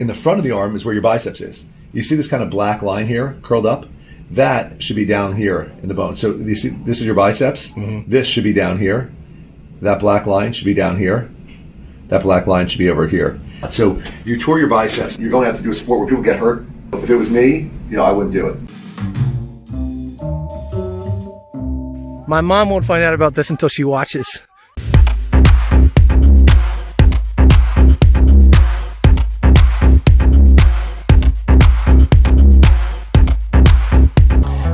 in the front of the arm is where your biceps is. You see this kind of black line here, curled up? That should be down here in the bone. So you see, this is your biceps. Mm-hmm. This should be down here. That black line should be down here. That black line should be over here. So you tore your biceps. You're going to have to do a sport where people get hurt. If it was me, I wouldn't do it. My mom won't find out about this until she watches.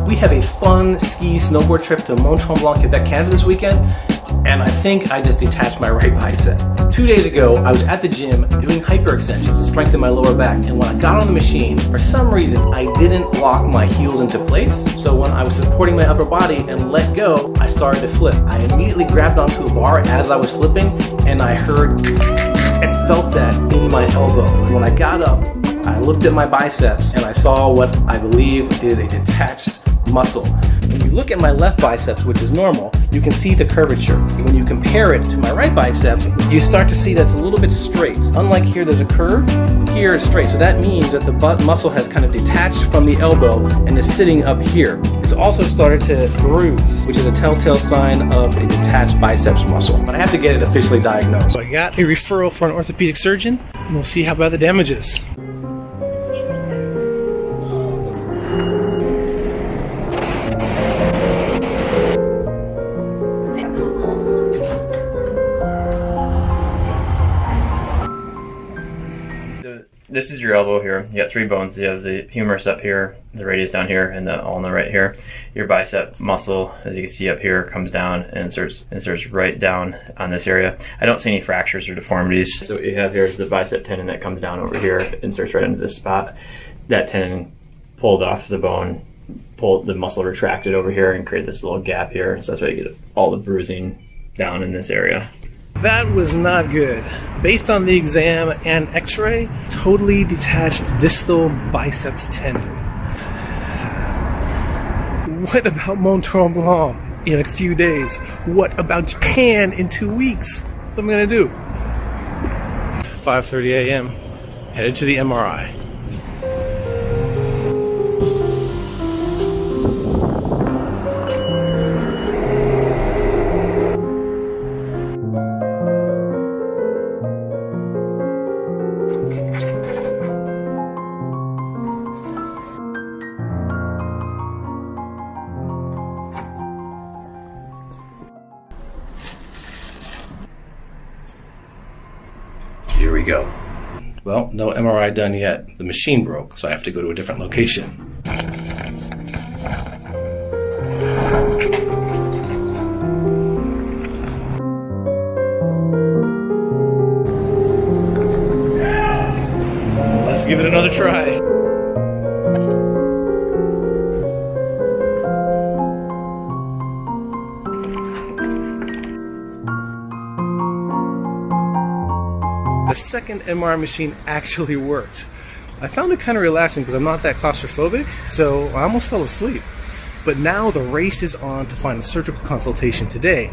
We have a fun ski snowboard trip to Mont Tremblant, Quebec, Canada this weekend, and I think I just detached my right bicep. 2 days ago, I was at the gym doing hyperextensions to strengthen my lower back, and when I got on the machine, for some reason, I didn't lock my heels into place. So when I was supporting my upper body and let go, I started to flip. I immediately grabbed onto a bar as I was flipping, and I heard and felt that in my elbow. When I got up, I looked at my biceps, and I saw what I believe is a detached muscle. When you look at my left biceps, which is normal, you can see the curvature. When you compare it to my right biceps, you start to see that it's a little bit straight. Unlike here, there's a curve. Here it's straight. So that means that the butt muscle has kind of detached from the elbow and is sitting up here. It's also started to bruise, which is a telltale sign of a detached biceps muscle. But I have to get it officially diagnosed. So I got a referral for an orthopedic surgeon, and we'll see how bad the damage is. This is your elbow here. You got 3 bones. You have the humerus up here, the radius down here, and the ulna right here. Your bicep muscle, as you can see up here, comes down and inserts right down on this area. I don't see any fractures or deformities. So what you have here is the bicep tendon that comes down over here, inserts right into this spot. That tendon pulled off the bone, pulled the muscle retracted over here and created this little gap here. So that's why you get all the bruising down in this area. That was not good. Based on the exam and x-ray, totally detached distal biceps tendon. What about Mont Tremblant in a few days? What about Japan in 2 weeks? What am I gonna do? 5:30 a.m. Headed to the MRI. Here we go. Well, no MRI done yet. The machine broke, so I have to go to a different location. Let's give it another try. The second MRI machine actually worked. I found it kind of relaxing because I'm not that claustrophobic, so I almost fell asleep. But now the race is on to find a surgical consultation today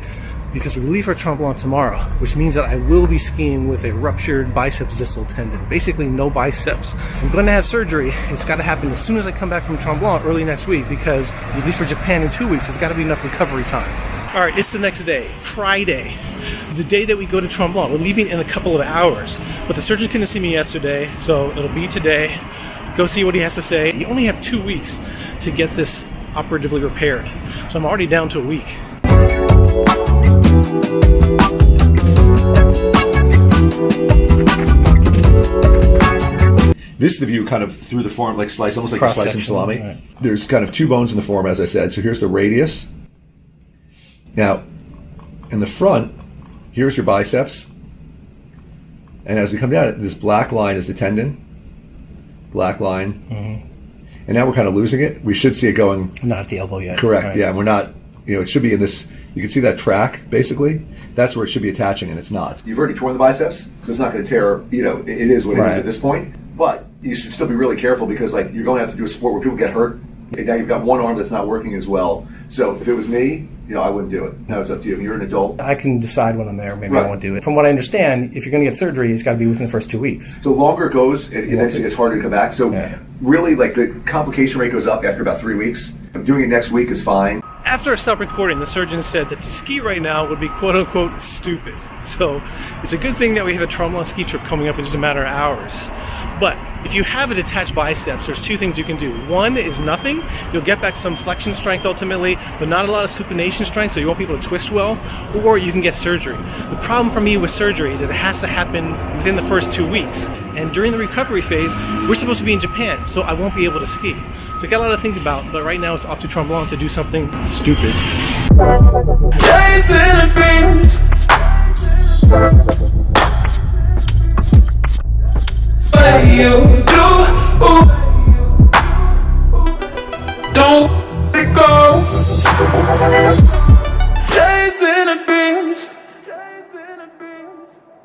because we leave for Tremblant tomorrow, which means that I will be skiing with a ruptured biceps distal tendon. Basically no biceps. If I'm going to have surgery, it's got to happen as soon as I come back from Tremblant early next week because we leave for Japan in 2 weeks. There's got to be enough recovery time. All right, it's the next day, Friday, the day that we go to Tremblant. We're leaving in a couple of hours, but the surgeon couldn't see me yesterday, so it'll be today. Go see what he has to say. You only have 2 weeks to get this operatively repaired, so I'm already down to a week. This is the view kind of through the forearm, like slice, almost like you're slicing salami. Right. There's kind of 2 bones in the forearm, as I said. So here's the radius. Now, in the front, here's your biceps. And as we come down, this black line is the tendon. Black line. Mm-hmm. And now we're kind of losing it. We should see it going. Not at the elbow yet. Correct, right. Yeah. We're not, it should be in this, you can see that track, basically. That's where it should be attaching, and it's not. You've already torn the biceps, so it's not going to tear, it is what it is at this point. But you should still be really careful because, you're going to have to do a sport where people get hurt. And now you've got one arm that's not working as well. So if it was me, I wouldn't do it. Now it's up to you. If you're an adult, I can decide when I'm there. Maybe Right. I won't do it. From what I understand, if you're going to get surgery, it's got to be within the first 2 weeks. the longer it goes, it eventually gets harder to come back. So really, like the complication rate goes up after about 3 weeks. Doing it next week is fine. After I stopped recording, the surgeon said that to ski right now would be quote-unquote stupid. So it's a good thing that we have a trauma ski trip coming up in just a matter of hours. But if you have a detached biceps, there's two things you can do. One is nothing. You'll get back some flexion strength ultimately, but not a lot of supination strength, so you won't be able to twist well, or you can get surgery. The problem for me with surgery is that it has to happen within the first 2 weeks. And during the recovery phase, we're supposed to be in Japan, so I won't be able to ski. So I got a lot to think about, but right now it's off to Tremblant to do something stupid. Chasing dreams. What you do?